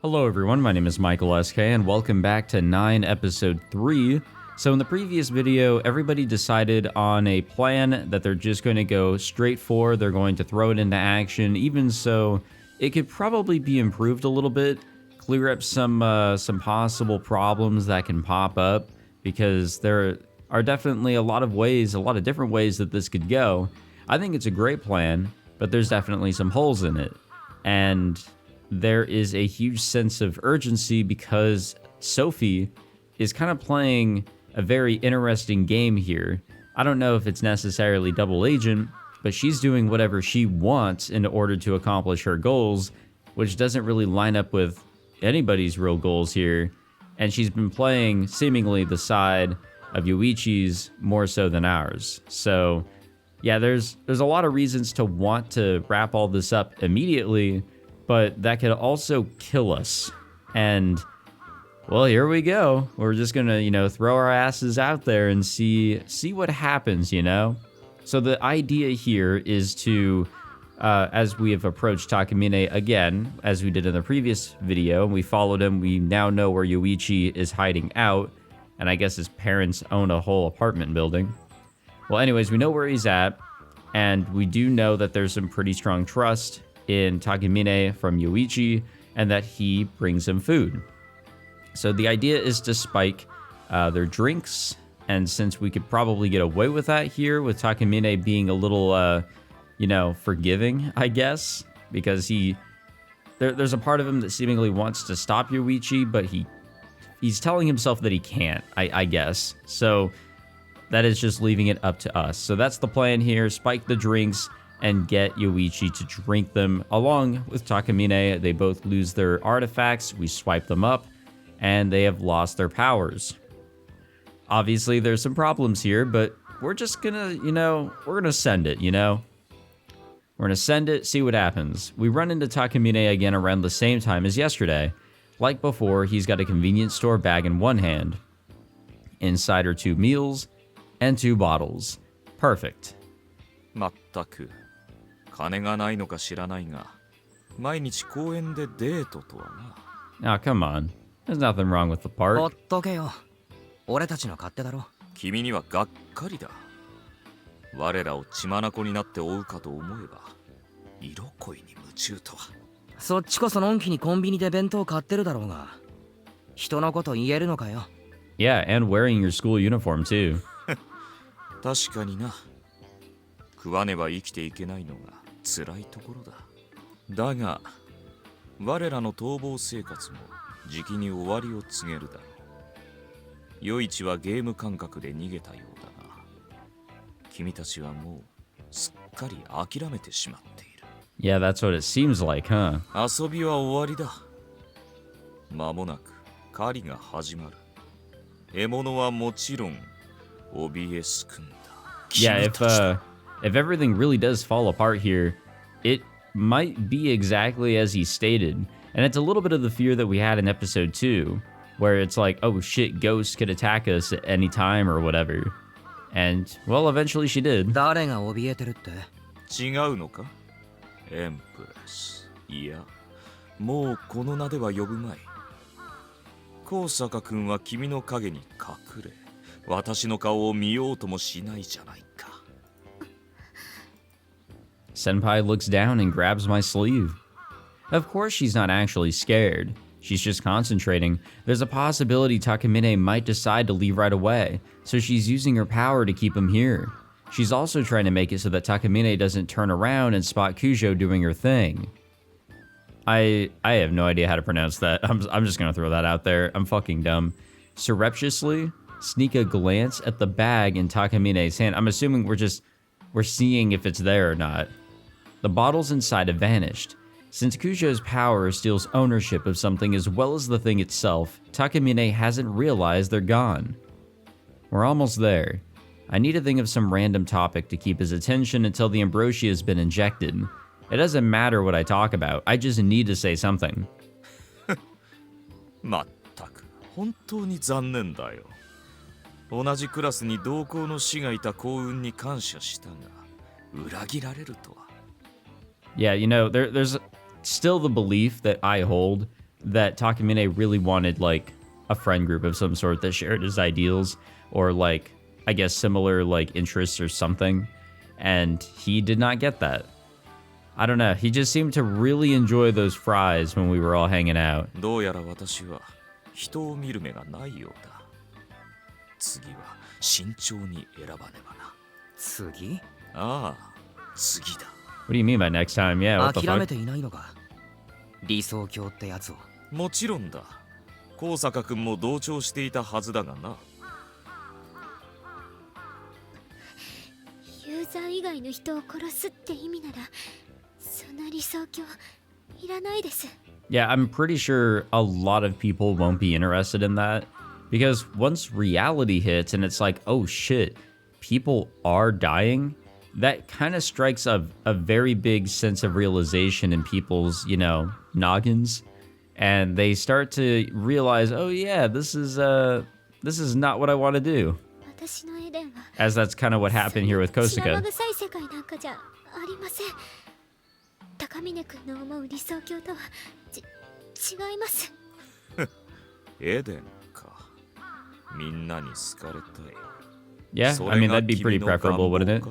Hello everyone, my name is Michael SK and welcome back to 9 episode 3. So in the previous video, everybody decided on a plan that they're just going to go straight for, they're going to throw it into action. Even so, it could probably be improved a little bit, clear up some possible problems that can pop up, because there are definitely a lot of different ways that this could go. I think it's a great plan, but there's definitely some holes in it. And there is a huge sense of urgency because Sophie is kind of playing a very interesting game here. I don't know if it's necessarily double agent, but she's doing whatever she wants in order to accomplish her goals, which doesn't really line up with anybody's real goals here. And she's been playing seemingly the side of Yuichi's more so than ours. So yeah, there's a lot of reasons to want to wrap all this up immediately, but that could also kill us. And, well, here we go. We're just gonna, throw our asses out there and see what happens, So the idea here is to, as we have approached Takamine again, as we did in the previous video, and we followed him, we now know where Yuichi is hiding out, and I guess his parents own a whole apartment building. Well, anyways, we know where he's at, and we do know that there's some pretty strong trust in Takamine from Yuichi, and that he brings him food. So the idea is to spike their drinks, and since we could probably get away with that here, with Takamine being a little, forgiving, I guess, because there's a part of him that seemingly wants to stop Yuichi, but he's telling himself that he can't, I guess. So that is just leaving it up to us. So that's the plan here, spike the drinks, and get Yuichi to drink them along with Takamine. They both lose their artifacts, we swipe them up, and they have lost their powers. Obviously, there's some problems here, but we're just gonna, we're gonna send it, We're gonna send it, see what happens. We run into Takamine again around the same time as yesterday. Like before, he's got a convenience store bag in one hand. Inside are 2 meals and 2 bottles. Perfect. まったく金がないのか知らないが毎日公園でデートとはな。 Oh, come on. There's nothing wrong with the ほ part. っとけよ。俺たちの勝手だろ。君にはがっかりだ。我らを血眼になって追うかと思えば色恋に夢中とは。そっちこそのんきにコンビニで弁当買ってるだろうが。人のこと言えるのかよ。Yeah, and wearing your school uniform too. 確かにな。食わねば生きていけないのが辛いところだ。だが我らの逃亡生活もじきに終わりを告げるだろう。余市はゲーム感覚で逃げたようだが、君たちはもうすっかり諦めてしまっている。 Yeah, that's what it seems like, huh? 遊びは終わりだ。間もなく狩りが始まる。獲物はもちろん怯えすくんだ。 Yeah, if everything really does fall apart here, it might be exactly as he stated. And it's a little bit of the fear that we had in episode 2, where it's like, oh shit, ghosts could attack us at any time or whatever. And, well, eventually she did. 誰が怯えてるって。違うのかエンプレス。いや、もうこの名では呼ぶまい。高坂君は君の影に隠れ、私の顔を見ようともしないじゃないか。Senpai looks down and grabs my sleeve. Of course she's not actually scared. She's just concentrating. There's a possibility Takamine might decide to leave right away, so she's using her power to keep him here. She's also trying to make it so that Takamine doesn't turn around and spot Kujo doing her thing. I have no idea how to pronounce that. I'm just gonna throw that out there. I'm fucking dumb. Surreptitiously sneak a glance at the bag in Takamine's hand. I'm assuming we're seeing if it's there or not. The bottles inside have vanished. Since Kujo's power steals ownership of something as well as the thing itself, Takamine hasn't realized they're gone. We're almost there. I need to think of some random topic to keep his attention until the ambrosia has been injected. It doesn't matter what I talk about, I just need to say something. まったく本当に残念だよ。同じクラスに同校の師がいた幸運に感謝したが、裏切られるとは。Yeah, there's still the belief that I hold that Takamine really wanted like a friend group of some sort that shared his ideals or like, I guess, similar like interests or something. And he did not get that. I don't know. He just seemed to really enjoy those fries when we were all hanging out. どうやら私は人を見る目がないようだ。次は慎重に選ばねばな。次？ああ、次だ。What do you mean by next time? Yeah, what the 諦め fuck? ていないのか。理想郷ってやつを。もちろんだ。高坂君も同調していたはずだがな。ユーザー以外の人を殺すって意味なら、そんな理想郷いらないです。Yeah, I'm pretty sure a lot of people won't be interested in that because once reality hits and it's like, oh shit, people are dying, that kind of strikes a very big sense of realization in people's, you know, noggins. And they start to realize, oh yeah, this is not what I want to do. 私のエデンは As that's kind of what happened here with 血 Kosuke. 生臭い世界なんかじゃありません。高峰君の思う理想郷とは違います。エデンか。みんなに好かれたい。 Yeah, I mean, that'd be pretty preferable, wouldn't it?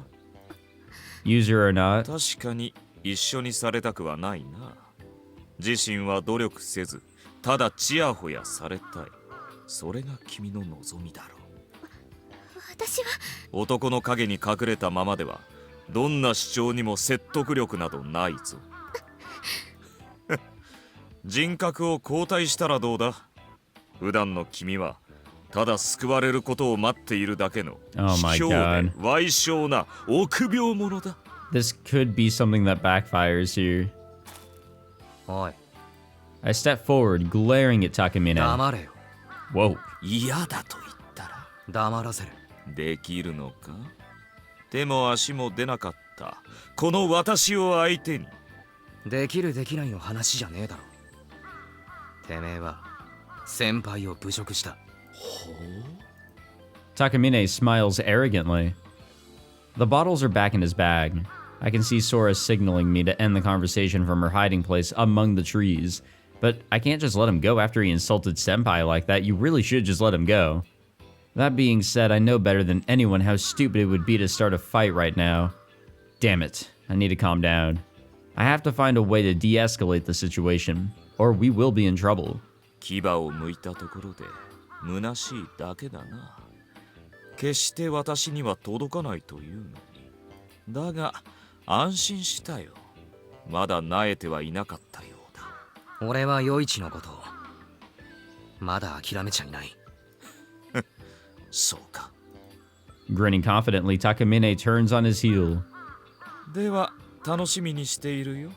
User or not. 確かに一緒にされたくはないな。自身は努力せず、ただちやほやされたい。それが君の望みだろう。私は男の影に隠れたままでは、どんな主張にも説得力などないぞ。人格を交代したらどうだ。普段の君はただ救われることを待っているだけの卑怯で歪小な臆病者だ。This could be something that backfires here. おい、 I step forward, glaring at Takamine. 黙れよ。 Whoa. 嫌だと言ったら黙らせる。できるのか。手も足も出なかったこの私を相手に。できるできないの話じゃねえだろ。てめえは先輩を侮辱した。ほう。 Takamine smiles arrogantly. The bottles are back in his bag. I can see Sora signaling me to end the conversation from her hiding place among the trees. But I can't just let him go after he insulted Senpai like that. You really should just let him go. That being said, I know better than anyone how stupid it would be to start a fight right now. Damn it, I need to calm down. I have to find a way to de-escalate the situation, or we will be in trouble. 牙を向いたところで虚しいだけだな。決して私には届かないというのに。だが安心したよ。まだ萎えてはいなかったようだ。俺は余市のことをまだ諦めちゃいない。そうか。 Grinning confidently, Takamine turns on his heel. では楽しみにしているよ。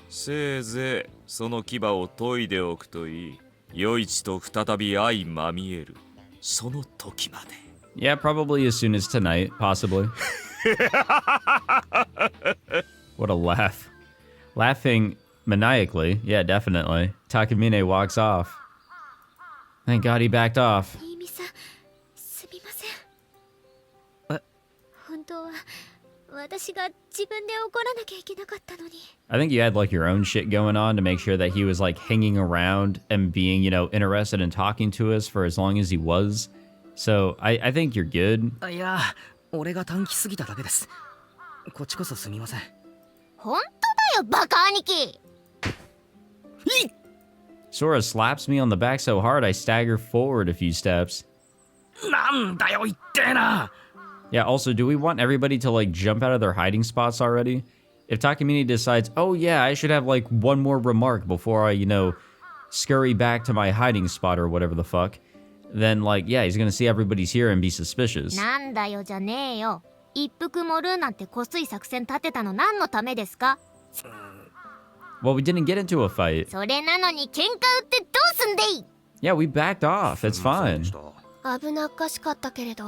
せいぜいその牙を研いでおくといい。余市と再び相まみえるその時まで。 Yeah, probably as soon as tonight, possibly. What a laugh. Laughing maniacally. Yeah, definitely. Takamine walks off. Thank God he backed off. 新見さん、すみません。え？本当は私が自分で怒らなきゃいけなかったのに。 I think you had like your own shit going on to make sure that he was like hanging around and being, you know, interested in talking to us for as long as he was. So I think you're good. いや、俺が短気すぎただけです。こっちこそすみません。本当だよ、バカ兄貴。Sora slaps me on the back so hard I stagger forward a few steps. なんだよ、言ってえな。 Yeah, also, do we want everybody to like jump out of their hiding spots already? If Takamine decides, oh yeah, I should have like one more remark before I, you know, scurry back to my hiding spot or whatever the fuck, then like, yeah, he's gonna see everybody's here and be suspicious. なんだよじゃねえよ。一服盛るなんてこすい作戦立てたの何のためですか？ Well, we didn't get into a fight. それなのに喧嘩売ってどうすんでい？ Yeah, we backed off. It's fine. 危なっかしかったけれど。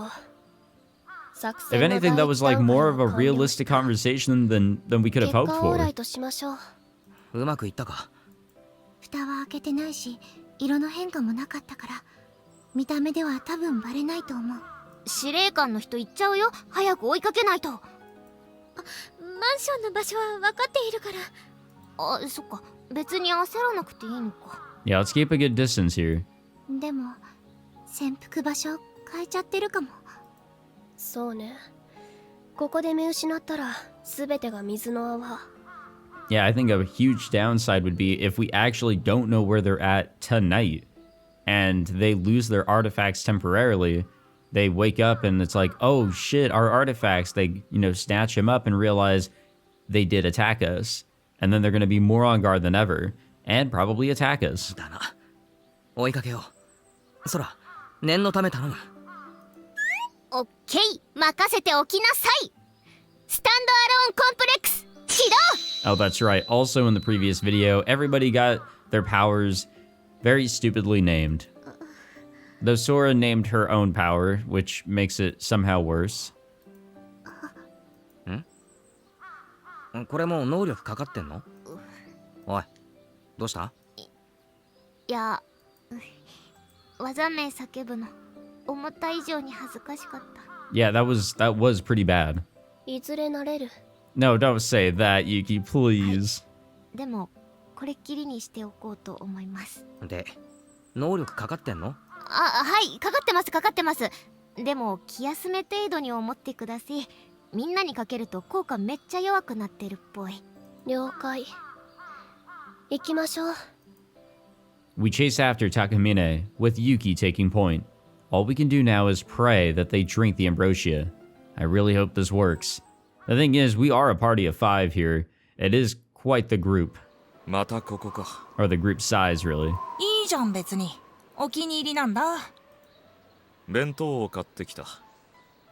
If anything, that was like more of a realistic conversation than we could have hoped for. うまくいったか？蓋は開けてないし、色の変化もなかったから、見た目では多分バレないと思う。司令官の人行っちゃうよ。早く追いかけないと。マンションの場所は分かっているから。あ、そっか。別に焦らなくていいのか。Yeah, let's keep a good distance here. でも潜伏場所変えちゃってるかも。そうね。ここで見失ったら全てが水の泡。 Yeah, I think a huge downside would be if we actually don't know where they're at tonight and they lose their artifacts temporarily. They wake up and it's like, oh shit, our artifacts. They, snatch them up and realize they did attack us. And then they're going to be more on guard than ever and probably attack us. だな。追いかけよう。そら、念のため頼む。オッケー、任せておきなさい。スタンドアローンコンプレックス起動。 Oh, that's right. Also in the previous video, everybody got their powers very stupidly named. Though Sora named her own power, which makes it somehow worse. これもう能力かかってんの？おい、どうした？いや、技名叫ぶの思った以上に恥ずかしかった。 Yeah, that was pretty bad. いずれ慣れる。 No, don't say that, Yuki, please. でもこれっきりにしておこうと思います。で、能力かかってんの？はい、かかってますかかってます。でも気休め程度に思ってください。みんなにかけると効果めっちゃ弱くなってるっぽい。了解。行きましょう。 We chase after Takamine, with Yuki taking point. All we can do now is pray that they drink the ambrosia. I really hope this works. The thing is, we are a party of 5 here. It is quite the group. またここか。 Or the group size, really. いいじゃん別に。お気に入りなんだ。弁当を買ってきた。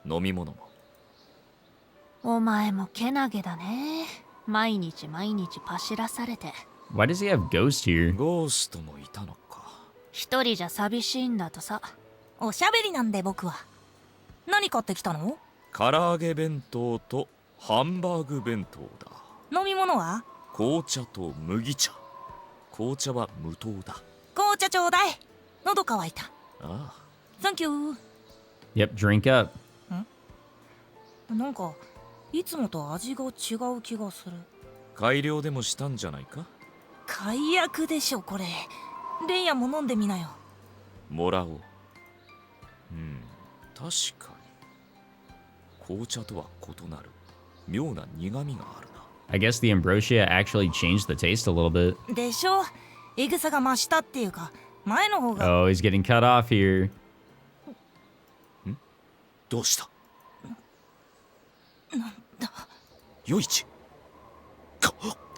飲み物も。お前もけなげだね。毎日毎日パシらされて。 Why does he have Ghost here? ゴーストもいたのか。一人じゃ寂しいんだとさ。おしゃべりなんで僕は。何買ってきたの？唐揚げ弁当とハンバーグ弁当だ。飲み物は？紅茶と麦茶。紅茶は無糖だ。紅茶ちょうだい。喉乾いた。ああ。サンキュー。 Yep, drink up. なんかいつもと味が違う気がする。改良でもしたんじゃないか？解約でしょこれ。レイヤも飲んでみなよ。もらおう。確かに。紅茶とは異なる妙な苦味があるな。I guess the ambrosia actually changed the taste a little bit. でしょ。エグさが増したっていうか、前の方が。 Oh, he's getting cut off here. どうした？なんだ。よいち。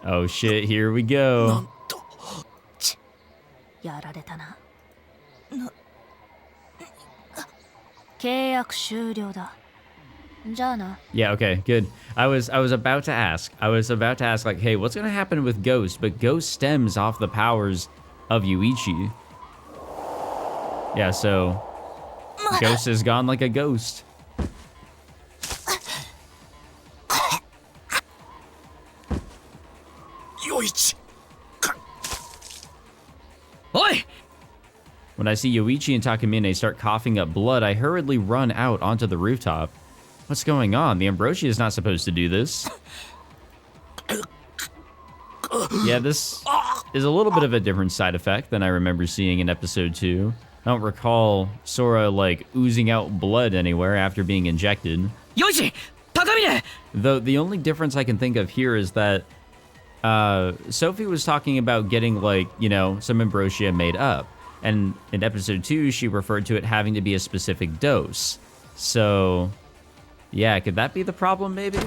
Oh shit, here we go. やられたな。契約終了だ。じゃあな。 Yeah, okay, good. I was about to ask. Like, hey, what's gonna happen with Ghost? But Ghost stems off the powers of Yuichi. Yeah, so Ghost is gone like a ghost. Oi! When I see Yoichi and Takamine start coughing up blood, I hurriedly run out onto the rooftop. What's going on? The ambrosia is not supposed to do this. Yeah, this is a little bit of a different side effect than I remember seeing in episode 2. I don't recall Sora, like, oozing out blood anywhere after being injected. Yoichi! Takamine! Though the only difference I can think of here is that Sophie was talking about getting, like, some ambrosia made up. And in episode 2, she referred to it having to be a specific dose. So, yeah, could that be the problem, maybe?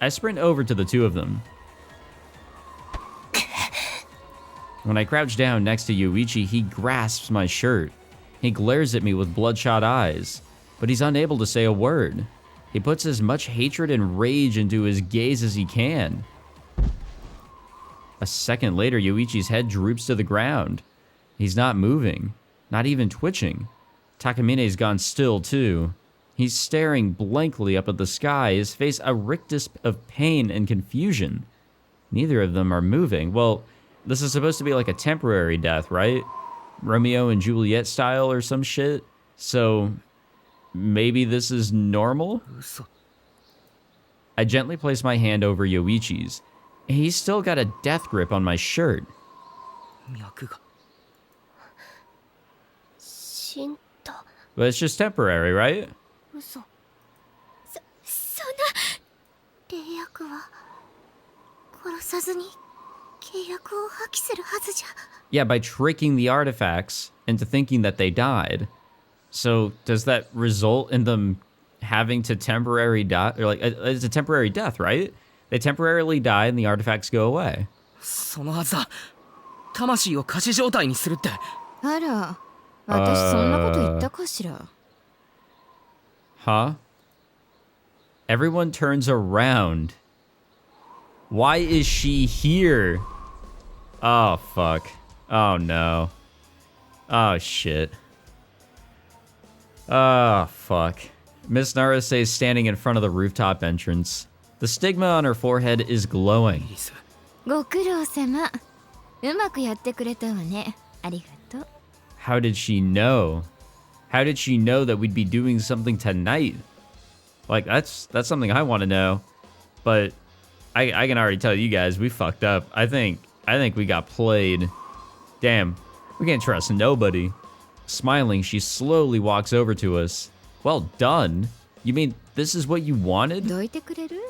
I sprint over to the two of them. When I crouch down next to Yoichi, he grasps my shirt. He glares at me with bloodshot eyes, but he's unable to say a word. He puts as much hatred and rage into his gaze as he can. A second later, Yoichi's head droops to the ground. He's not moving, not even twitching. Takamine's gone still, too. He's staring blankly up at the sky, his face a rictus of pain and confusion. Neither of them are moving. Well, this is supposed to be like a temporary death, right? Romeo and Juliet style or some shit. So, maybe this is normal? I gently place my hand over Yoichi's. He's still got a death grip on my shirt. 脈が死んだ。 But it's just temporary, right? 嘘。そんな霊薬は殺さずに契約を破棄するはずじゃ。 Yeah, by tricking the artifacts into thinking that they died. So does that result in them having to temporary die? Or like, it's a temporary death, right? They temporarily die and the artifacts go away. そのはずだ。魂を仮死状態にするって。あら、私そんなこと言ったかしら。Huh? Everyone turns around. Why is she here? Oh, fuck. Oh, no. Oh, shit. Oh, fuck. Miss Naruse is standing in front of the rooftop entrance. The stigma on her forehead is glowing. ご苦労様。うまくやってくれたわね。ありがとう。How did she know? How did she know that we'd be doing something tonight? Like, that's something I want to know. But I can already tell you guys, we fucked up. I think we got played. Damn, we can't trust nobody. Smiling, she slowly walks over to us. Well done. You mean this is what you wanted? どいてくれる？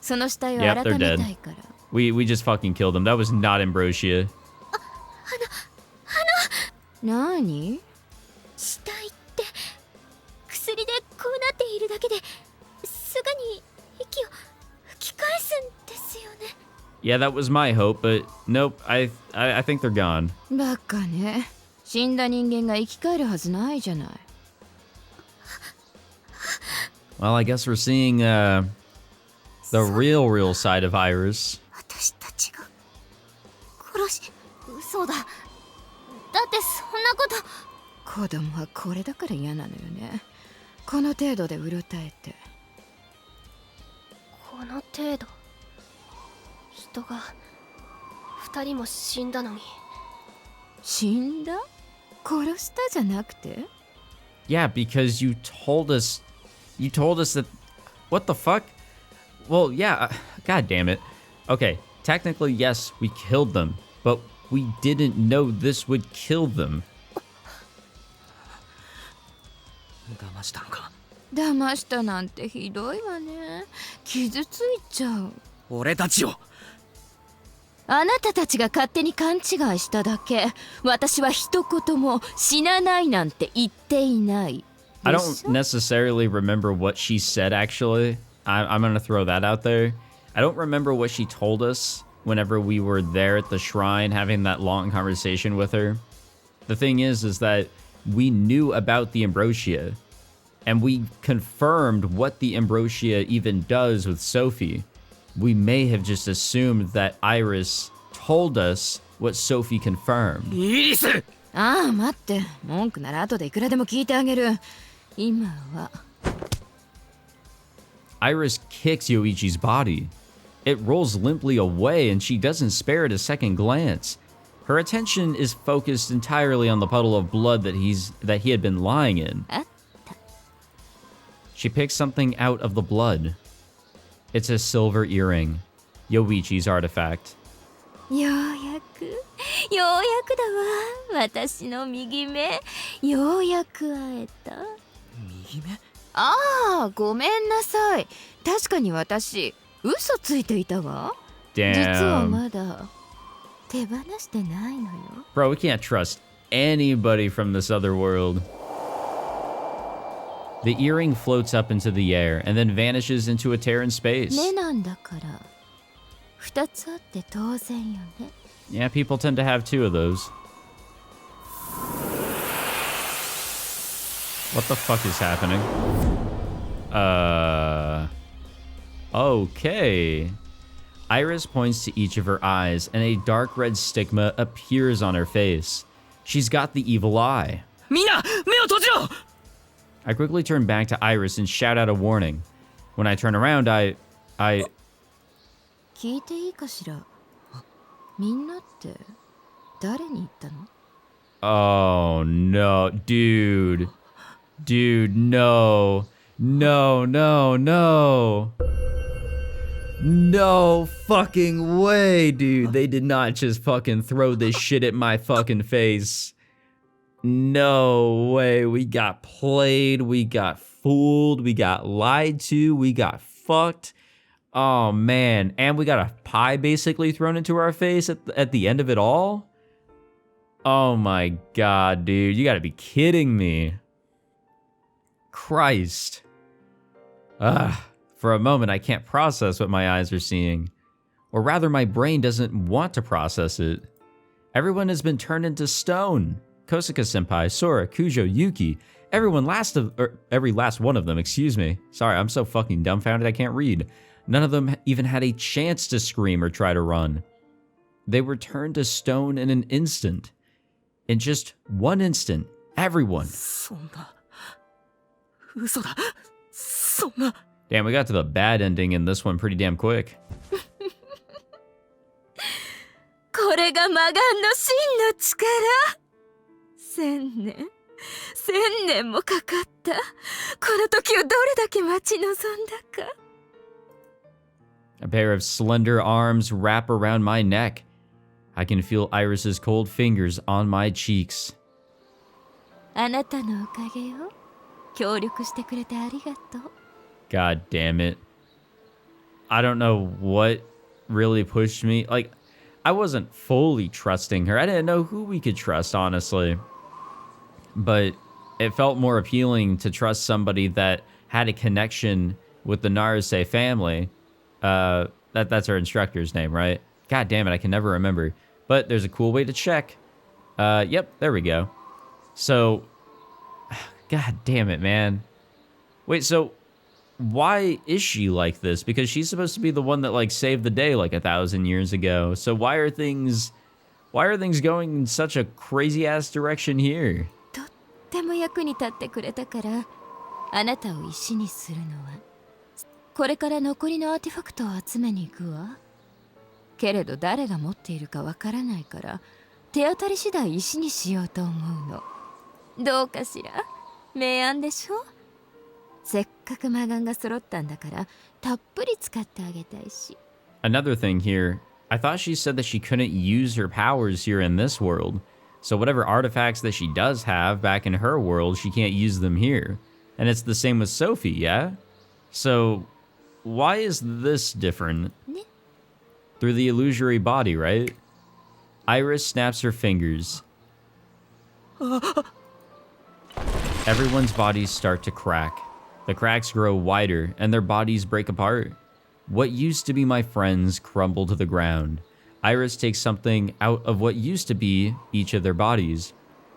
その死体を Yep, 改 they're め dead. たいから。We just fucking killed them. That was not Ambrosia. なに？死体って薬でこうなっているだけですぐに息を吹き返すんですよね。 Yeah, that was my hope, but nope. I think they're gone. バカね。死んだ人間が生き返るはずないじゃない。Well, I guess we're seeing the real side of Iris. 私たちが殺し、嘘だ。だってそんなこと。子供はこれだから嫌なのよね。この程度でうろたえて。この程度。人が2人も死んだのに。死んだ？殺したじゃなくて？ Yeah, because you told us that. What the fuck? Well, yeah. God damn it. Okay, technically, yes, we killed them, but we didn't know this would kill them. 騙したのか。騙したなんてひどいわね。傷ついちゃう。俺たちを。あなたたちが勝手に勘違いしただけ。私は一言も死なないなんて言っていない。 I don't necessarily remember what she said, actually. I'm gonna throw that out there. I don't remember what she told us whenever we were there at the shrine having that long conversation with her. The thing is that we knew about the ambrosia, and we confirmed what the ambrosia even does with Sophie. We may have just assumed that Iris told us what Sophie confirmed. イリス。ああ、待って。文句なら後でいくらでも聞いてあげる。今は。Iris kicks Yoichi's body. It rolls limply away, and she doesn't spare it a second glance. Her attention is focused entirely on the puddle of blood that he had been lying in. She picks something out of the blood. It's a silver earring, Yoichi's artifact. ようやくだわ。私の右目。ようやく会えた。右目。ああ、ごめんなさい。確かに私、嘘ついていたわ。実は Damn. まだ手放してないのよ。 Bro, we can't trust anybody from this other world. The earring floats up into the air and then vanishes into a tear in space. 目なんだから、二つあって当然よね。Yeah, people tend to have two of those. What the fuck is happening? Okay. Iris points to each of her eyes, and a dark red stigma appears on her face. She's got the evil eye. みんな、目を閉じろ。 I quickly turn back to Iris and shout out a warning. When I turn around, I... 聞いていいかしら。みんなって誰に言ったの？ Oh, no. Dude. Dude, no. No, no, no. No fucking way, dude. They did not just fucking throw this shit at my fucking face. No way. We got played. We got fooled. We got lied to. We got fucked. Oh, man. And we got a pie basically thrown into our face at the end of it all? Oh, my God, dude. You got to be kidding me. Christ. For a moment, I can't process what my eyes are seeing. Or rather, my brain doesn't want to process it. Everyone has been turned into stone. Kosuka-senpai, Sora, Kujo, Yuki, every last one of them, excuse me. Sorry, I'm so fucking dumbfounded I can't read. None of them even had a chance to scream or try to run. They were turned to stone in an instant. In just one instant, everyone. Damn, we got to the bad ending in this one pretty damn quick. これが魔眼の真の力。千年もかかった。この時をどれだけ待ち望んだか。A pair of slender arms wrap around my neck. I can feel Iris's cold fingers on my cheeks. あなたのおかげよ。協力してくれてありがとう。God damn it. I don't know what really pushed me. Like, I wasn't fully trusting her. I didn't know who we could trust, honestly. But it felt more appealing to trust somebody that had a connection with the Naruse family. That's our instructor's name, right? God damn it, I can never remember. But there's a cool way to check. Yep, there we go. So, God damn it, man. Wait, so why is she like this? Because she's supposed to be the one that like saved the day like 1,000 years ago. So why are things going in such a crazy ass direction here? とっても役に立ってくれたから、あなたを石にするのは。これから残りのアーティファクトを集めに行くわ。けれど誰が持っているかわからないから、手当たり次第石にしようと思うの。どうかしら？明暗でしょ？せっかく魔眼が揃ったんだから、たっぷり使ってあげたいし。Another thing here, I thought she said that she couldn't use her powers here in this world. So whatever artifacts that she does have back in her world, she can't use them here. And it's the same with Sophie, yeah? So why is this different? Through the illusory body, right? Iris snaps her fingers. Everyone's bodies start to crack. The cracks grow wider, and their bodies break apart. What used to be my friends crumble to the ground. Iris takes something out of what used to be each of their bodies.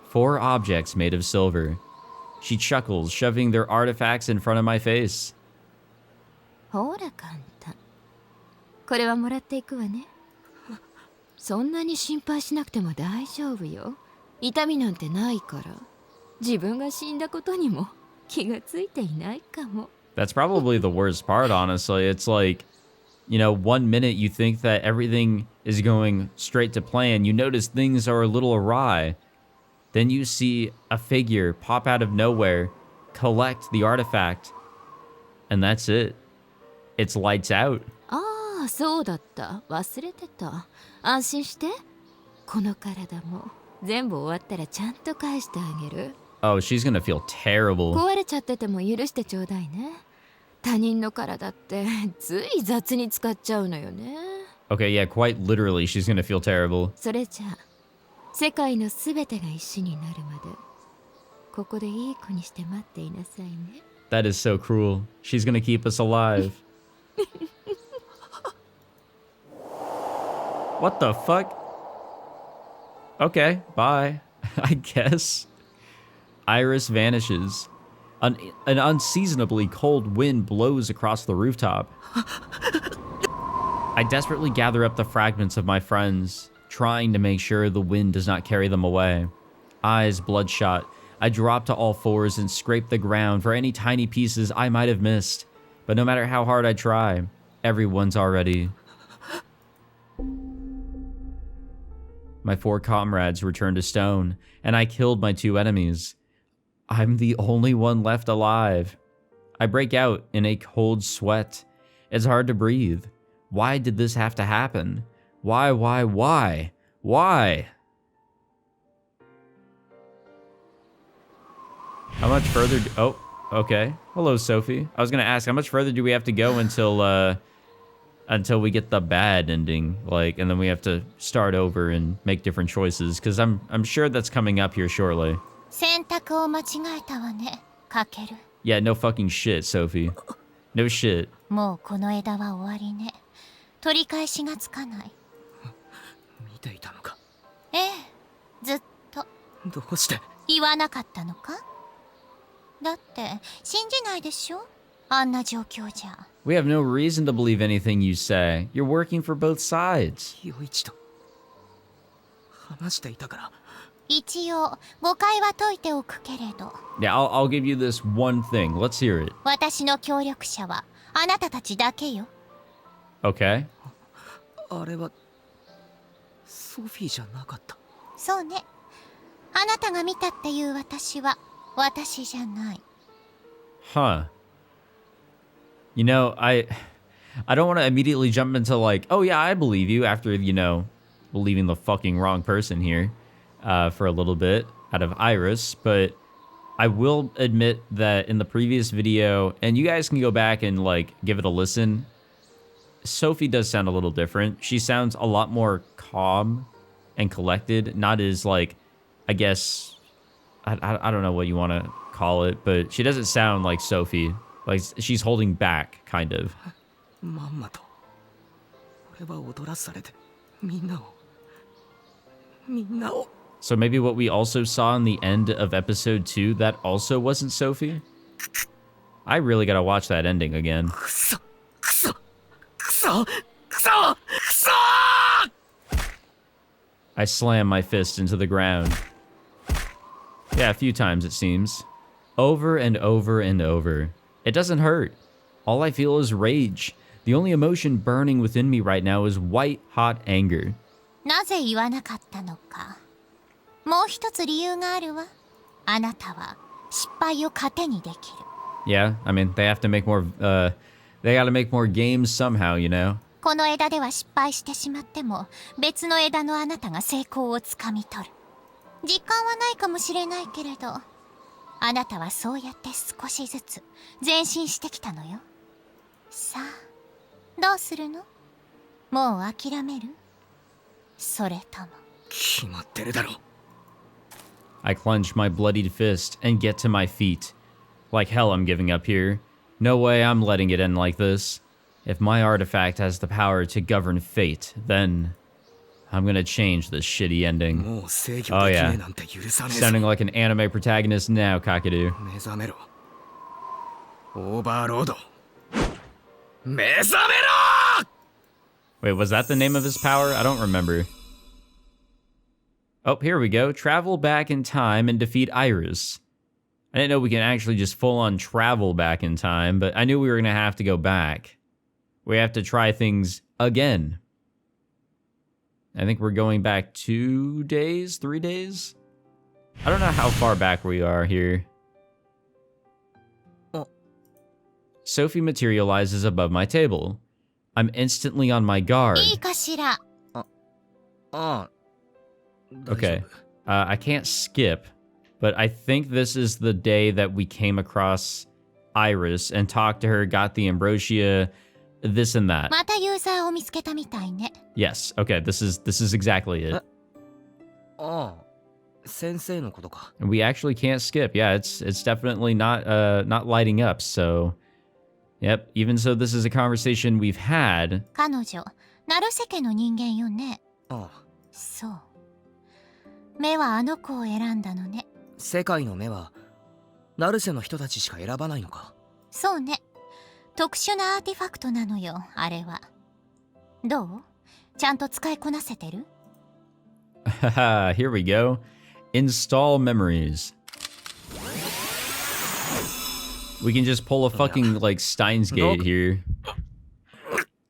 4 objects made of silver. She chuckles, shoving their artifacts in front of my face. ほら簡単。これはもらっていくわね。そんなに心配しなくても大丈夫よ。痛みなんてないから。自分が死んだことにも気がついていないかも。That's probably the worst part, honestly. It's like, you know, one minute you think that everything is going straight to plan. You notice things are a little awry. Then you see a figure pop out of nowhere, collect the artifact, and that's it. It's lights out. ああ、そうだった。忘れてた。安心して。この体も全部終わったらちゃんと返してあげる。Oh, she's gonna feel terrible. 壊れちゃってても許してちょうだいね。他人の体ってつい雑に使っちゃうのよね。Okay, yeah, quite literally, she's gonna feel terrible. それじゃあ、世界のすべてが石になるまで、ここでいい子にして待っていなさいね。That is so cruel. She's gonna keep us alive. What the fuck? Okay, bye. I guess. Iris vanishes. An unseasonably cold wind blows across the rooftop. I desperately gather up the fragments of my friends, trying to make sure the wind does not carry them away. Eyes bloodshot, I drop to all fours and scrape the ground for any tiny pieces I might have missed. But no matter how hard I try, everyone's already... My 4 comrades returned to stone, and I killed my 2 enemies. I'm the only one left alive. I break out in a cold sweat. It's hard to breathe. Why did this have to happen? Why? How much further? Oh, okay. Hello, Sophie. I was gonna ask, how much further do we have to go until we get the bad ending, like, and then we have to start over and make different choices? Because I'm sure that's coming up here shortly. 選択を間違えたわね、かける。 Yeah, no fucking shit, Sophie. No shit. もうこの枝は終わりね。取り返しがつかない。見ていたのか。ええ、ずっと。どうして。言わなかったのか。だって信じないでしょ、あんな状況じゃ。 We have no reason to believe anything you say. You're working for both sides. 清一と話していたから。一応誤解は解いておくけれど。 Yeah, I'll give you this one thing. Let's hear it. 私の協力者はあなたたちだけよ。 Okay. あれはソフィーじゃなかった。そうね。あなたが見たっていう私は私じゃない。 Huh. You know, I don't want to immediately jump into like, oh yeah, I believe you after, you know, believing the fucking wrong person here for a little bit out of Iris, but I will admit that in the previous video, and you guys can go back and like give it a listen, Sophie does sound a little different. She sounds a lot more calm and collected, not as like, I guess, I don't know what you want to call it, but she doesn't sound like Sophie. Like she's holding back, kind of. まんまと俺は踊らされてみんなを。 So maybe what we also saw in the end of episode 2, that also wasn't Sophie? I really gotta watch that ending again. くそ I slam my fist into the ground. Yeah, a few times it seems. Over and over and over. It doesn't hurt. All I feel is rage. The only emotion burning within me right now is white hot anger. なぜ言わなかったのか。もう一つ理由があるわ。あなたは失敗を糧にできる。 Yeah, I mean, they have to make more, they gotta make more games somehow, you know? この枝では失敗してしまっても別の枝のあなたが成功をつかみ取る。実感はないかもしれないけれど、あなたはそうやって少しずつ前進してきたのよ。さあ、どうするの？もう諦める？それとも。決まってるだろ。 I clench my bloodied fist and get to my feet. Like hell I'm giving up here. No way I'm letting it end like this. If my artifact has the power to govern fate, then I'm gonna change this shitty ending. もう制御 Oh できね yeah. えなんて許さねえぞ。 Sounding like an anime protagonist now, Kakadu. 目覚めろ。オーバーロード。目覚めろ！ Wait, was that the name of his power? I don't remember. Oh, here we go. Travel back in time and defeat Iris. I didn't know we can actually just full-on travel back in time, but I knew we were gonna have to go back. We have to try things again. I think we're going back 2 days, 3 days? I don't know how far back we are here. Sophie materializes above my table. I'm instantly on my guard. いいかしら。ああ、大丈夫。 Okay. I can't skip, but I think this is the day that we came across Iris and talked to her, got the ambrosia, this and that. またユーザーを見つけたみたいね。 Yes. Okay. This is exactly it. ああ、先生のことか。 And we actually can't skip. Yeah, it's definitely not lighting up. So, yep. Even so, this is a conversation we've had. 彼女、成瀬家の人間よね。ああ、そう。目はあの子を選んだのね。世界の目は成瀬の人たちしか選ばないのか。そうね。特殊なアーティファクトなのよ、あれは。どう？ちゃんと使いこなせてる？ Haha, here we go. Install memories. We can just pull a fucking like Steins Gate here.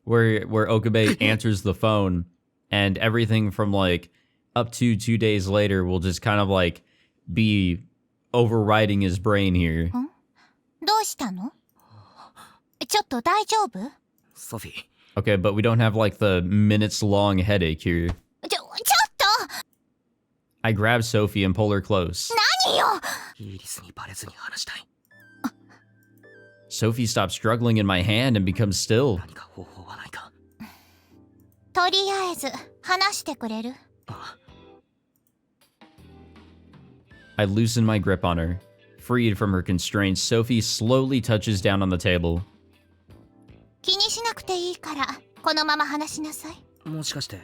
Where Okabe answers the phone and everything from like up to 2 days later will just kind of like be overriding his brain here. どうしたの？ちょっと大丈夫？ソフィー。 Okay, but we don't have like the minutes long headache here. ちょっと！ I grab Sophie and pull her close. 何よ。イーリスにバレずに話したい。 Sophie stops struggling in my hand and becomes still. 何か方法はないか。とりあえず話してくれる？ああ、 I loosen my grip on her. Freed from her constraints, Sophie slowly touches down on the table. 気にしなくていいからこのまま話しなさい。もしかして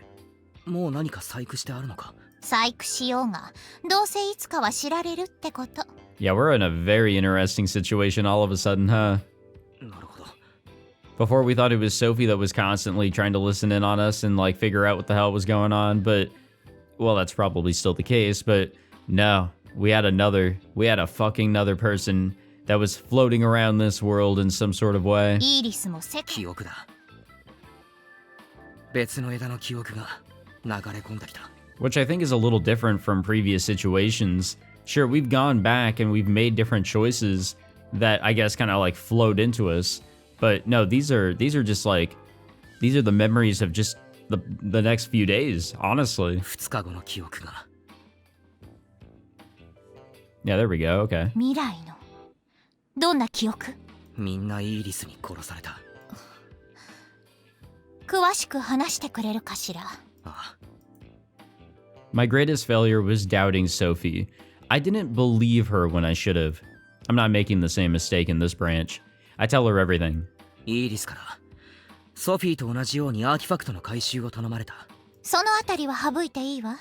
もう何か細工してあるのか。細工しようがどうせいつかは知られるってこと。 Yeah, we're in a very interesting situation all of a sudden, huh? なるほど。 Before we thought it was Sophie that was constantly trying to listen in on us and like figure out what the hell was going on, but well, that's probably still the case, but no, we had a fucking another person that was floating around this world in some sort of way. イーリスも世界記憶だ。別の枝の記憶が流れ込んできた。 Which I think is a little different from previous situations. Sure, we've gone back and we've made different choices that I guess kind of like flowed into us. But no, these are just like, these are the memories of just the next few days, honestly. 2日後の記憶が。 Yeah, there we go. Okay. 未来のどんな記憶？みんなイーリスに殺された。詳しく話してくれるかしら？ああ、 My greatest failure was doubting Sophie. I didn't believe her when I should have. I'm not making the same mistake in this branch. I tell her everything. イーリスからソフィーと同じようにアーティファクトの回収を頼まれた。そのあたりは省いていいわ。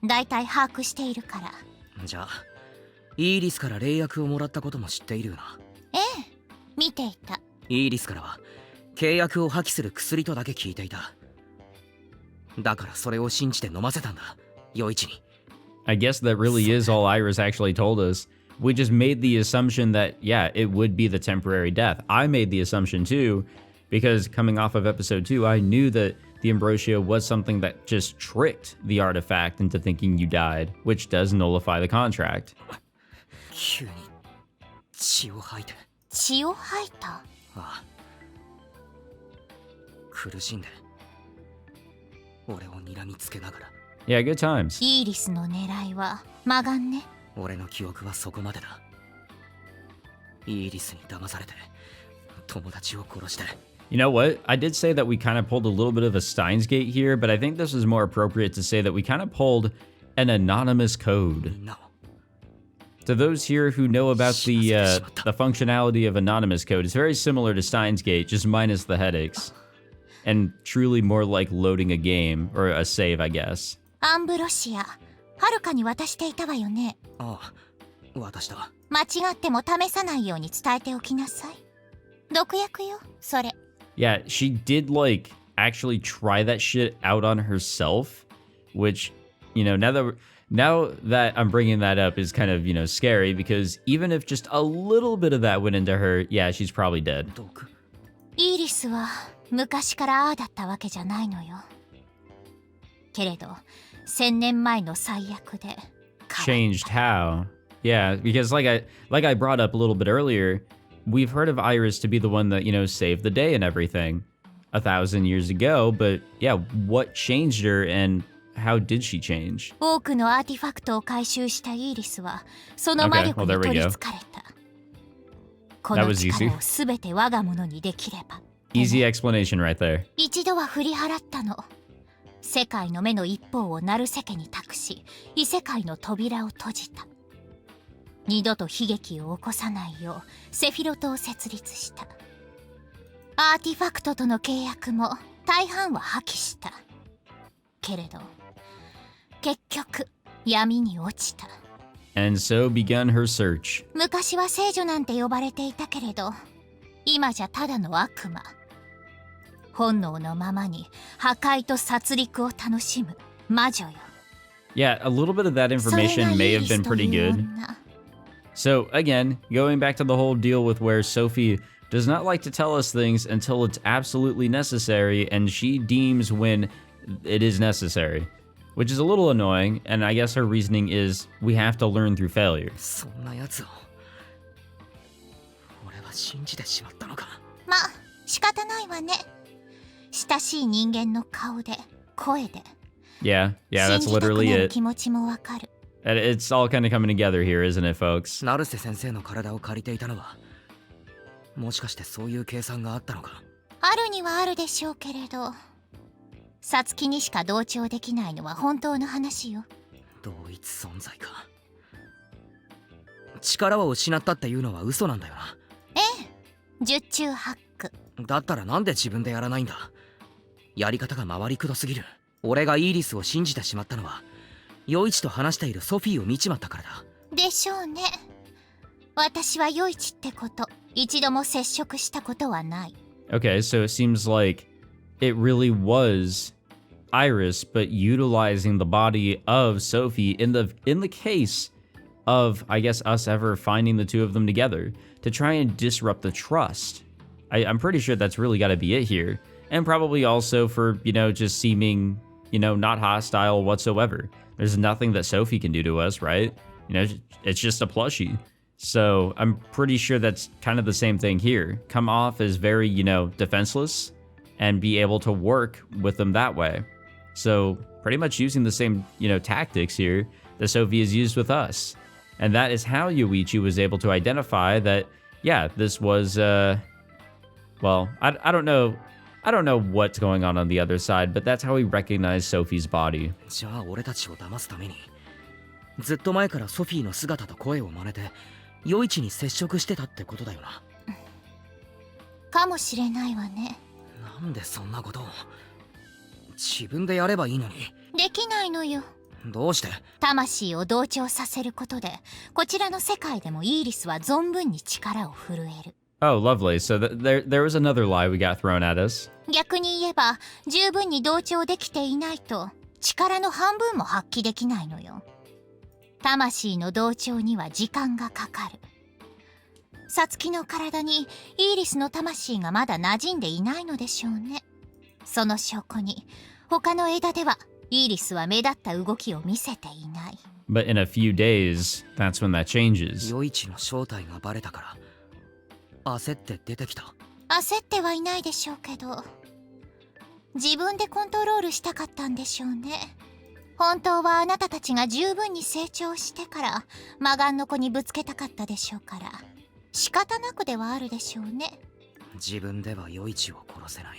だいたい把握しているから。じゃあイーリスから霊薬をもらったことも知っているよな。ええ、見ていた。イーリスからは契約を破棄する薬とだけ聞いていた。だからそれを信じて飲ませたんだ、余一に。 I guess that really is all Iris actually told us. We just made the assumption that, yeah, it would be the temporary death. I made the assumption too, because coming off of episode 2, I knew that the Ambrosio was something that just tricked the artifact into thinking you died, which does nullify the contract. 急に血を吐いて。血を吐いた？ああ、苦しんで俺を睨みつけながら。 Yeah, good times. イーリスの狙いは魔眼ね。俺の記憶はそこまでだ。イーリスに騙されて友達を殺して。 You know what? I did say that we kind of pulled a little bit of a Steins Gate here, but I think this is more appropriate to say that we kind of pulled an anonymous code. みんなを To those here who know about the functionality of anonymous code, it's very similar to Steins Gate, just minus the headaches. And truly more like loading a game, or a save, I guess. アンブロシア、はるかに渡していたわよね。ああ、私だ。間違っても試さないように伝えておきなさい。毒薬よ、それ。Yeah, she did like actually try that shit out on herself, which, you know, now that I'm bringing that up is kind of, you know, scary because even if just a little bit of that went into her, yeah, she's probably dead. 毒。イーリスは昔からああだったわけじゃないのよ。けれど、1000年前の最悪で。Changed how? Yeah, because like I brought up a little bit earlier, we've heard of Iris to be the one that, you know, saved the day and everything 1,000 years ago, but yeah, what changed her and how did she change? 多くのアーティファクトを回収したイーリスはその魔力に取りつかれた。この力をすべて我が物にできれば。Easy explanation right there. 一度は振り払ったの。世界の目の一方をナルセ家に託し、異世界の扉を閉じた。二度と悲劇を起こさないようセフィロトを設立した。アーティファクトとの契約も大半は破棄した。けれど結局闇に落ちた。 And so began her search. 昔は聖女なんて呼ばれていたけれど、今じゃただの悪魔。本能のままに破壊と殺戮を楽しむ魔女よ。 Yeah, a little bit of that information may have been pretty good. So again, going back to the whole deal with where Sophie does not like to tell us things until it's absolutely necessary, and she deems when it is necessary, which is a little annoying, and I guess her reasoning is we have to learn through failure. そんなやつを俺は信じてしまったのか。まあ仕方ないわね。親しい人間の顔で声で Yeah, that's 信じたく literally なる it. 気持ちもわかる。And it's all kind of coming together here, isn't it, folks? 成瀬先生の体を借りていたのはもしかしてそういう計算があったのか。あるにはあるでしょうけれど、サツキにしか同調できないのは本当の話よ。同一存在か。力を失ったっていうのは嘘なんだよな。ええ、十中八九。だったらなんで自分でやらないんだ。やり方が回りくどすぎる。俺がイーリスを信じてしまったのはヨイチと話しているソフィーを見ちまったからだ。でしょうね。私はヨイチってこと一度も接触したことはない。 Okay, so it seems like it really was Iris, but utilizing the body of Sophie in the case of, I guess, us ever finding the two of them together to try and disrupt the trust. I'm pretty sure that's really got to be it here. And probably also for, just seeming, not hostile whatsoever. There's nothing that Sophie can do to us, right? It's just a plushie. So I'm pretty sure that's kind of the same thing here. Come off as very, defenseless and be able to work with them that way. So pretty much using the same, tactics here that Sophie has used with us. And that is how Yoichi was able to identify that, yeah, this was, well, I don't know. I don't know what's going on the other side, but that's how he recognized Sophie's body. じゃあ俺たちを騙すためにずっと前からソフィーの姿と声を真似てヨイチに接触してたってことだよな。かもしれないわね。なんでそんなことを。自分でやればいいのに。できないのよ。どうして。魂を同調させることでこちらの世界でもイーリスは存分に力を振るえる。 Oh, lovely. So there was another lie we got thrown at us. 逆に言えば十分に同調できていないと力の半分も発揮できないのよ。魂の同調には時間がかかる。サツキの体にイーリスの魂がまだ馴染んでいないのでしょうね。その証拠に他の枝ではイーリスは目立った動きを見せていない。 But in a few days, that's when that changes. ヨイチの正体がバレたから焦って出てきた。焦ってはいないでしょうけど自分でコントロールしたかったんでしょうね。本当はあなたたちが十分に成長してから魔眼の子にぶつけたかったでしょうから仕方なくではあるでしょうね。自分ではヨイチを殺せない。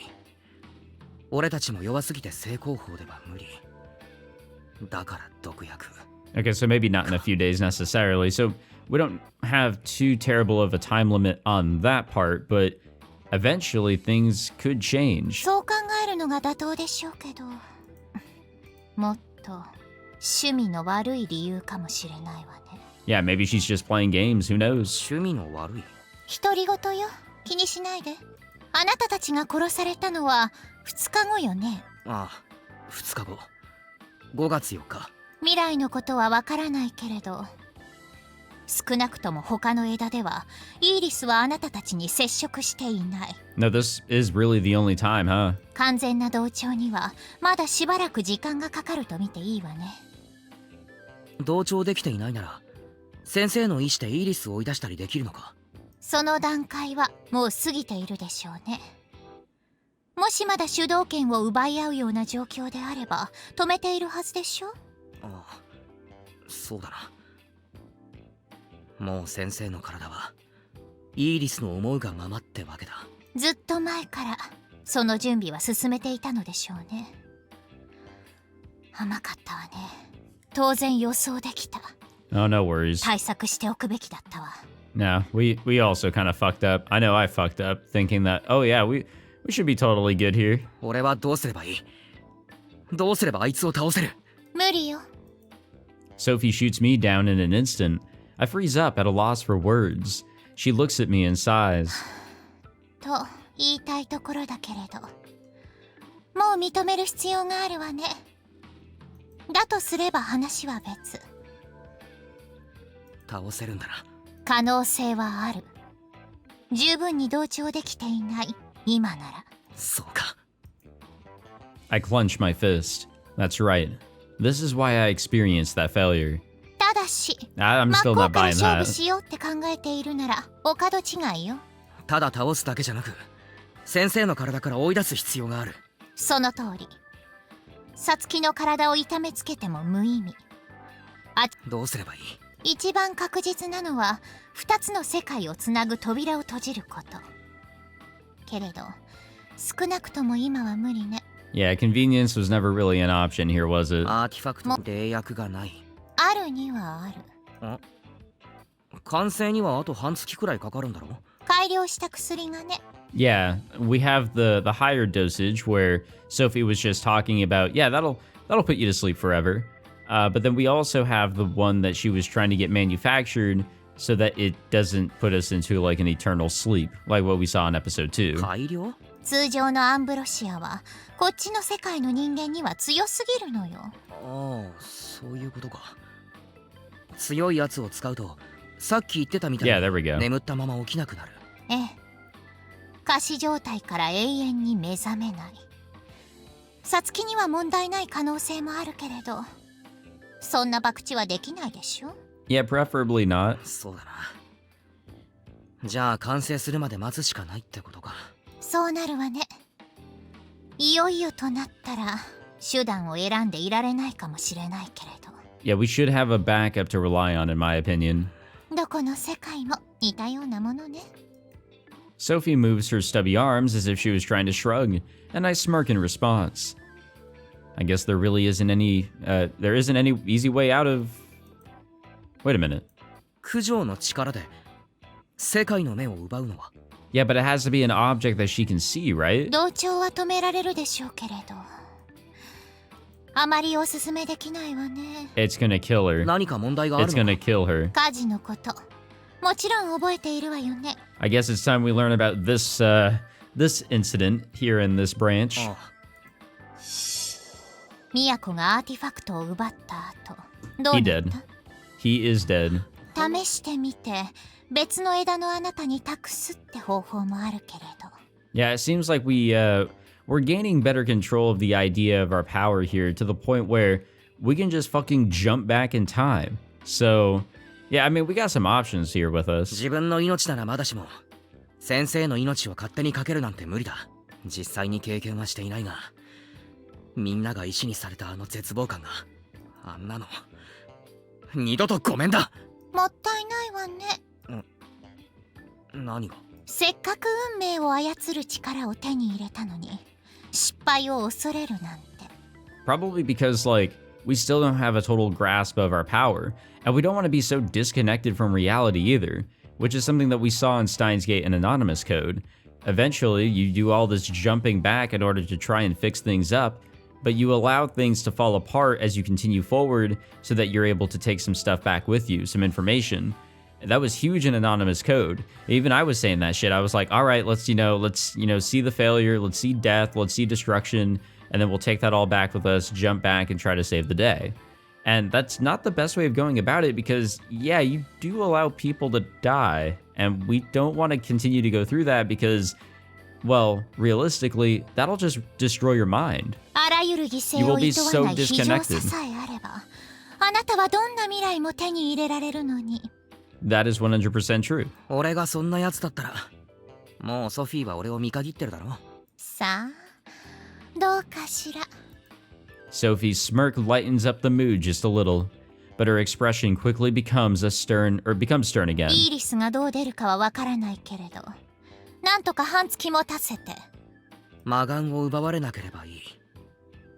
俺たちも弱すぎて正攻法では無理。だから毒薬。 Okay, so maybe not in a few days necessarily. So we don't have too terrible of a time limit on that part, but eventually things could change. そう考えるのが妥当でしょうけどもっと趣味の悪い理由かもしれないわね。 Yeah, maybe she's just playing games. Who knows? 趣味の悪い。独り言よ。気にしないで。あなたたちが殺されたのは2日後よね。ああ、2日後。5月4日。未来のことはわからないけれど少なくとも他の枝ではイーリスはあなたたちに接触していない。 No, this is really the only time, huh? 完全な同調にはまだしばらく時間がかかると見ていいわね。同調できていないなら先生の意思でイーリスを追い出したりできるのか。その段階はもう過ぎているでしょうね。もしまだ主導権を奪い合うような状況であれば止めているはずでしょ。ああ、そうだな。もう先生の体はイーリスの思うがままってわけだ。ずっと前からその準備は進めていたのでしょうね。甘かったわね。当然予想できた。 Oh, no worries. 対策しておくべきだったわ。 No, we also kind of fucked up. I know I fucked up thinking that, oh yeah, we should be totally good here. 俺はどうすればいい。どうすればあいつを倒せる。無理よ。 Sophie shoots me down in an instant. I freeze up at a loss for words. She looks at me and sighs. と言いたいところだけれどもう認める必要があるわね。だとすれば話は別。倒せるんだな。可能性はある。十分に同調できていない今なら。そうか。I clench my fist. That's right. This is why I experienced that failure. ただし I'm 真っ still 向 not から buying 勝負 that. しようって考えているならお門違いよ。ただ倒すだけじゃなく先生の体から追い出す必要がある。その通り。サツキの体を痛めつけても無意味。どうすればいい？一番確実なのは2つの世界をつなぐ扉を閉じること。けれど少なくとも今は無理ね。Yeah, convenience was never really an option here, was it? アーティファクト霊薬がない。あるにはある。完成にはあと半月くらいかかるんだろ？改良した薬がね。Yeah, we have the higher dosage where Sophie was just talking about, yeah, that'll put you to sleep forever. But then we also have the one that she was trying to get manufactured so that it doesn't put us into like an eternal sleep, like what we saw in episode 2. 改良？通常のアンブロシアはこっちの世界の人間には強すぎるのよ。ああ、そういうことか。強いやつを使うとさっき言ってたみたい Yeah, there we go. に眠ったまま起きなくなる。ええ、仮死状態から永遠に目覚めない。サツキには問題ない可能性もあるけれど、そんな博打はできないでしょ。 Yeah, preferably not. そうだな。じゃあ完成するまで待つしかないってことか。そうなるわね。いよいよとなったら手段を選んでいられないかもしれないけれど。Yeah, we should have a backup to rely on, in my opinion. どこの世界も似たようなものね。 Sophie moves her stubby arms as if she was trying to shrug, and I smirk in response. I guess there really isn't any, there isn't any easy way out of... Wait a minute. 九条の力で世界の目を奪うのは？ Yeah, but it has to be an object that she can see, right? 同調は止められるでしょうけれど、あまりおすすめできないわね。 It's gonna kill her. 何か問題がある It's のか？ gonna kill her. 火事のこともちろん覚えているわよね。 I guess it's time we learn about this, this incident here in this branch. ああ、都がアーティファクトを奪った後、どう He なっ did. た？ He is dead. 試してみて別の枝のあなたに託すって方法もあるけれど。 Yeah, it seems like we're gaining better control of the idea of our power here to the point where we can just fucking jump back in time. So, yeah, I mean, we got some options here with us. 自分の命ならまだしも先生の命を勝手にかけるなんて無理だ。実際に経験はしていないが、みんなが石にされたあの絶望感が、あんなの二度とごめんだ。もったいないわね。何が？せっかく運命を操る力を手に入れたのに失敗を恐れるなんて。 Probably because, like, we still don't have a total grasp of our power, and we don't want to be so disconnected from reality either, which is something that we saw in Steins Gate and Anonymous Code. Eventually, you do all this jumping back in order to try and fix things up, but you allow things to fall apart as you continue forward so that you're able to take some stuff back with you, some information. That was huge in Anonymous Code. Even I was saying that shit. I was like, all right, let's see the failure, let's see death, let's see destruction, and then we'll take that all back with us, jump back, and try to save the day. And that's not the best way of going about it because, yeah, you do allow people to die, and we don't want to continue to go through that because, well, realistically, that'll just destroy your mind. あらゆる犠牲 You を will be 厭わ so ない非常 disconnected. さえあれば、あなたはどんな未来も手に入れられるのに。 That is 100% true. 俺がそんなやつだったら、もうソフィーは俺を見限ってるだろ。さあ、どうかしら。 Sophie's smirk lightens up the mood just a little, but her expression quickly becomes stern again. イーリスがどう出るかはわからないけれど、なんとか半月持たせて。魔眼を奪われなければいい。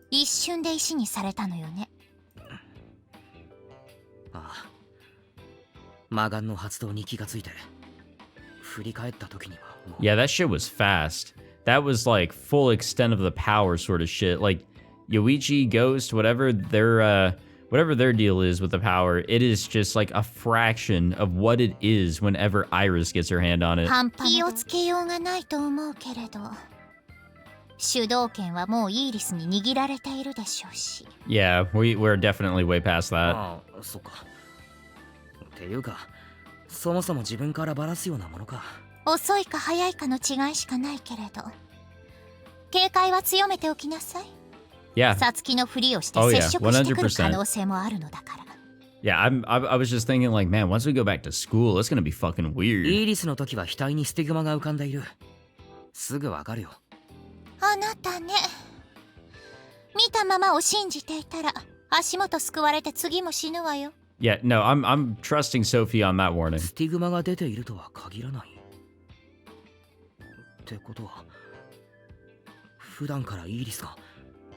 一瞬で石にされたのよね。ああ、魔眼の発動に気がついて振り返った時にはもう Yeah, that shit was fast. That was like full extent of the power sort of shit. Like Yoichi, Ghost, whatever their deal is with the power, it is just like a fraction of what it is whenever Iris gets her hand on it. 気をつけようがないと思うけれど、主導権はもうイーリスに握られているでしょうし。 Yeah, we're definitely way past that. ああ、そっか。っていうか、そもそも自分からバラすようなものか。遅いか早いかの違いしかないけれど、警戒は強めておきなさい。 Yeah. サツキのふりをして Oh, yeah, 接触してくる 100%. 可能性もあるのだから。 Yeah, I was just thinking like, man, once we go back to school, it's gonna be fucking イ weird. ーリスの時は額にスティグマが浮かんでいる。すぐわかるよ。あなたね、見たままを信じていたら足元すくわれて次も死ぬわよ。Yeah, no, I'm trusting Sophie on that warning. スティグマが出ているとは限らない。ってことは、普段からイーリスが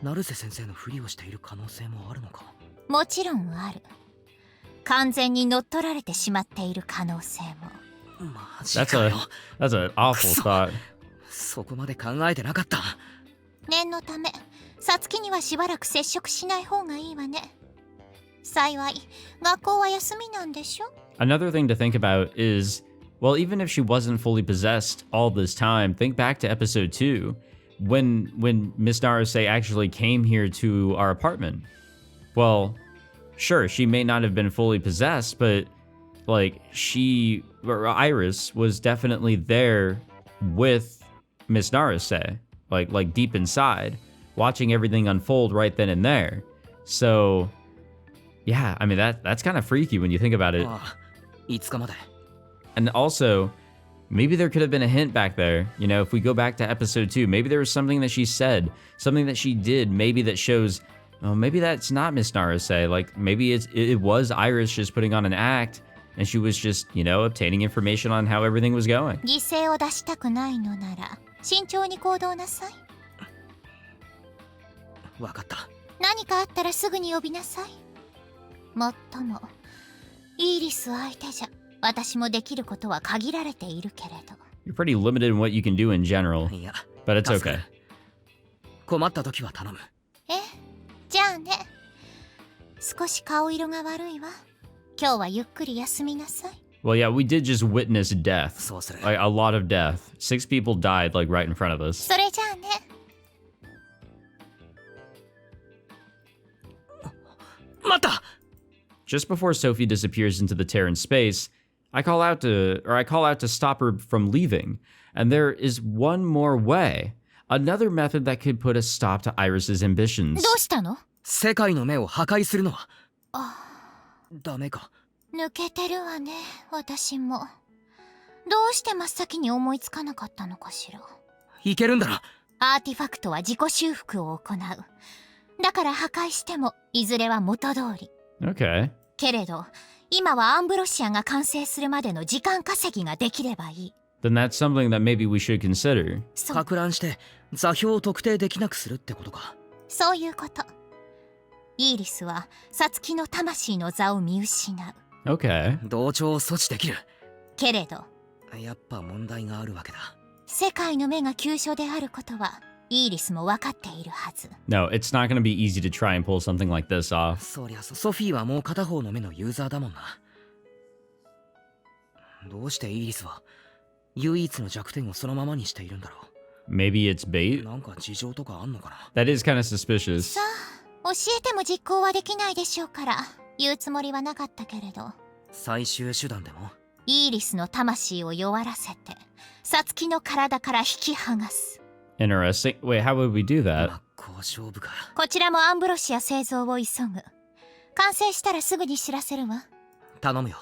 成瀬先生のふりをしている可能性もあるのか。もちろんある。完全に乗っ取られてしまっている可能性も。マジかよ。That's an awful thought. そこまで考えてなかった。念のためサツキにはしばらく接触しない方がいいわね。幸い学校は休みなんでしょ。 Another thing to think about is, well, even if she wasn't fully possessed all this time, think back to episode 2 when Miss Naruse actually came here to our apartment. Well, sure, she may not have been fully possessed, but like Iris was definitely there with Miss Naruse, like deep inside, watching everything unfold right then and there. So yeah, I mean that's kind of freaky when you think about it. 5日まで。 And also, maybe there could have been a hint back there. You know, if we go back to episode 2, maybe there was something that she said, something that she did, maybe that shows, oh, maybe that's not Miss Naruse. Like, maybe it was Iris just putting on an act, and she was just, you know, obtaining information on how everything was going. 犠牲を出したくないのなら慎重に行動なさい。わかった。何かあったらすぐに呼びなさい。もっともイーリス相手じゃ私もできることは限られているけれど。 You're pretty limited in what you can do in general, いや、 but it's 助か okay. る。困った時は頼む。え、じゃあね。少し顔色が悪いわ。今日はゆっくり休みなさい。 Well, yeah, we did just witness death. そうする。 Like, a lot of death. 6 people died, like, right in front of us. それじゃあね。待った。 Just before Sophie disappears into the Terran space, I call out to stop her from leaving. And there is one more way. Another method that could put a stop to Iris's ambitions. どうしたの？世界の目を破壊するのはダメか。抜けてるわね、私も。どうして真っ先に思いつかなかったのかしら。いけるんだろ。アーティファクトは自己修復を行う。だから破壊してもいずれは元通り。 Okay. けれど今はアンブロシアが完成するまでの時間稼ぎができればいい。 Then that's something that maybe we should consider. そう、か乱して座標を特定できなくするってことか。そういうこと。イーリスはサツキの魂の座を見失う。 Okay. 同調を阻止できる。けれどやっぱ問題があるわけだ。世界の目が急所であることはイーリスも分かっているはず。 No, it's not going to be easy to try and pull something like this off. そりゃソフィーはもう片方の目のユーザーだもんな。どうしてイーリスは唯一の弱点をそのままにしているんだろ Maybe it's う。 bait? なんか事情とかあんのかな。 That is kind of suspicious. さあ、教えても実行はできないでしょうから言うつもりはなかったけれど。最終手段でも。イーリスの魂を弱らせてサツキの体から引き剥がす。 Interesting. Wait, how would we do 真 that? っ向勝負か。こちらもアンブロシア製造を急ぐ。完成したらすぐに知らせるわ。頼むよ。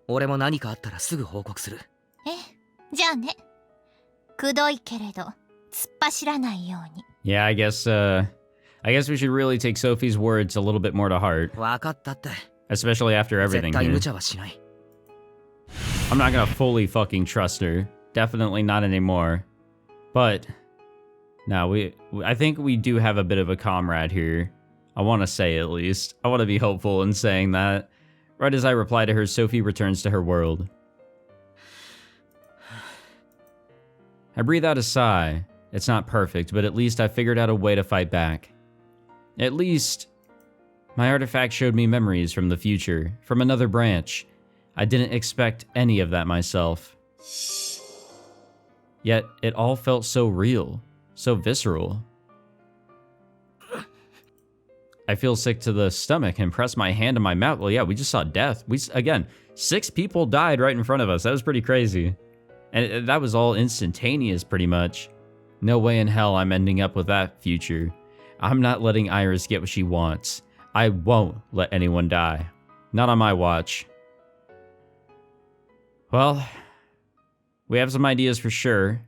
俺も何かあったらすぐ報告する。ええ、じゃあね。くどいけれど突っ走らないように。 Yeah, I guess we should really take Sophie's words a little bit more to heart, わかったって。 especially after 絶 everything 対 here. 無茶はしない。 I'm not gonna fully fucking trust her. Definitely not anymore. But no, I think we do have a bit of a comrade here. I want to say at least. I want to be hopeful in saying that. Right as I reply to her, Sophie returns to her world. I breathe out a sigh. It's not perfect, but at least I figured out a way to fight back. At least, my artifact showed me memories from the future, from another branch. I didn't expect any of that myself. Yet, it all felt so real, so visceral. I feel sick to the stomach and press my hand to my mouth. Well, yeah, we just saw death. Again, 6 people died right in front of us. That was pretty crazy. And that was all instantaneous, pretty much. No way in hell I'm ending up with that future. I'm not letting Iris get what she wants. I won't let anyone die. Not on my watch. Well, we have some ideas for sure.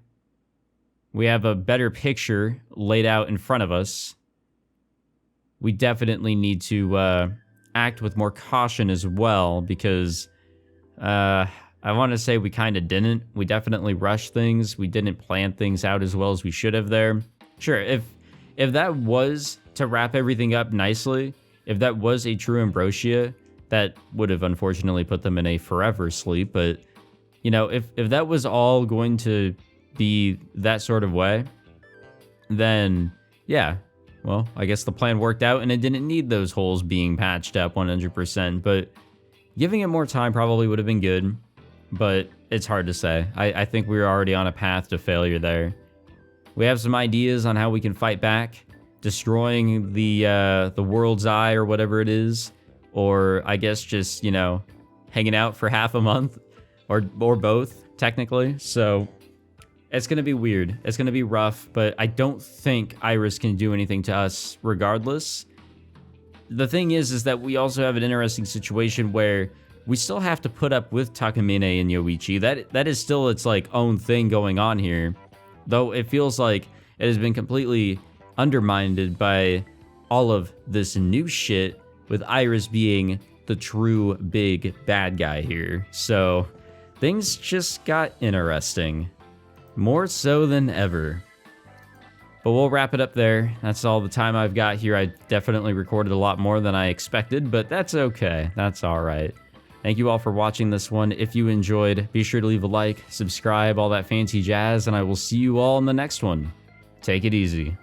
We have a better picture laid out in front of us. We definitely need to act with more caution as well, because I want to say we kind of didn't. We definitely rushed things. We didn't plan things out as well as we should have there. Sure, if that was to wrap everything up nicely, if that was a true Ambrosia, that would have unfortunately put them in a forever sleep. But, you know, if that was all going to be that sort of way, then, yeah, well, I guess the plan worked out and it didn't need those holes being patched up 100%. But giving it more time probably would have been good, but it's hard to say. I think we were already on a path to failure there. We have some ideas on how we can fight back, destroying the world's eye or whatever it is, or I guess just, you know, hanging out for half a month, or both, technically. So it's going to be weird. It's going to be rough, but I don't think Iris can do anything to us regardless. The thing is that we also have an interesting situation where we still have to put up with Takamine and Yoichi. That is still its like own thing going on here, though it feels like it has been completely undermined by all of this new shit, with Iris being the true big bad guy here. So things just got interesting, more so than ever. But we'll wrap it up there. That's all the time I've got here. I definitely recorded a lot more than I expected, but that's okay. That's all right. Thank you all for watching this one. If you enjoyed, be sure to leave a like, subscribe, all that fancy jazz, and I will see you all in the next one. Take it easy.